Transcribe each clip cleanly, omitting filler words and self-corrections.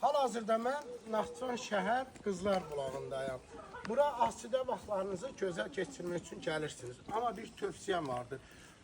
Hal-hazırda mən Naxçıvan şəhər Qızlar Bulağındayam. Bura asidə vaxtlarınızı gözəl keçirmək üçün gəlirsiniz. Amma bir tövsiyəm vardır.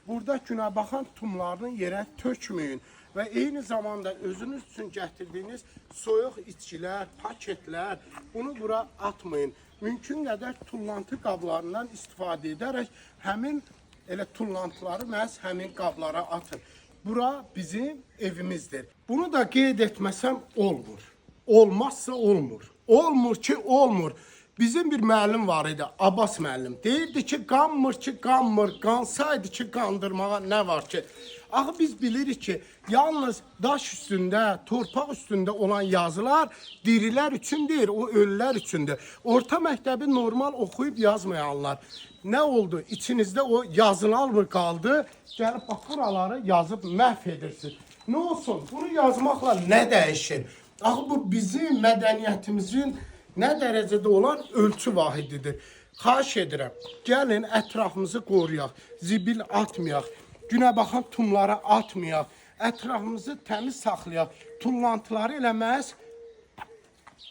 Burada günəbaxan tumlarını yerə tökməyin və eyni zamanda özünüz üçün gətirdiyiniz soyuq içkilər, paketlər, bunu bura atmayın. Mümkün qədər tullantı qablarından istifadə edərək həmin elə tullantıları məhz həmin qablara atın. Bura bizim evimizdir. Bunu da qeyd etməsəm olmur. Olmazsa olmur. Olmur ki olmur. Bizim bir müəllim var idi, Abbas müəllim. Deyirdi ki, qanmır ki qanmır, qansaydı ki qandırmağa nə var ki? Axı biz bilirik ki, yalnız daş üstündə, torpaq üstündə olan yazılar dirilər üçün deyil, o ölülər üçündür. Orta məktəbi normal oxuyub yazmayanlar. Nə oldu? İçinizdə o yazılar mı qaldı? Gəlib bax buraları yazıb məhv edirsiniz. Nə olsun? Bunu yazmaqla nə dəyişir? Axı bu bizim mədəniyyətimizin nə dərəcədə olan ölçü vahididir. Xahiş edirəm, gəlin ətrafımızı qoruyaq, zibil atmayaq, günəbaxan tumlara atmayaq, ətrafımızı təmiz saxlayaq. Tullantıları eləməz,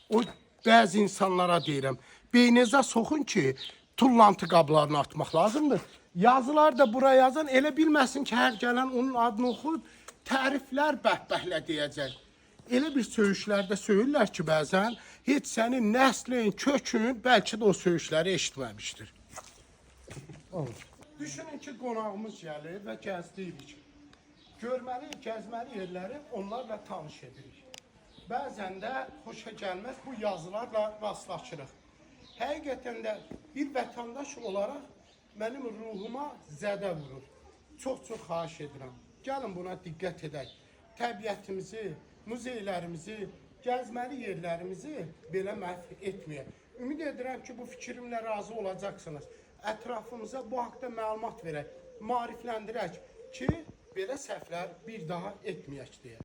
o bəzi insanlara deyirəm, beyninizə soxun ki, tullantı qablarını atmaq lazımdır. Yazılar da buraya yazan elə bilməsin ki, hər gələn onun adını oxuyub təriflər bəhbəhlə deyəcək. Elə bir söyüşlərdə söyürlər ki, bəzən heç sənin nəslin, kökün bəlkə də o söyüşləri eşitməmişdir. Düşünün ki, qonağımız gəlir və gəzdiyirik. Görməli, gəzməli yerləri onlarla tanış edirik. Bəzən də xoşa gəlməz bu yazılarla rastlaşırıq. Həqiqətən də bir vətəndaş olaraq mənim ruhuma zədə vurur. Çox-çox xahiş edirəm. Gəlin buna diqqət edək. Təbiətimizi, muzeylərimizi, gəzməli yerlərimizi belə məhv etməyək. Ümid edirəm ki, bu fikrimlə razı olacaqsınız. Ətrafımıza bu haqda məlumat verək, maarifləndirək ki, belə səhvlər bir daha etməyək deyə.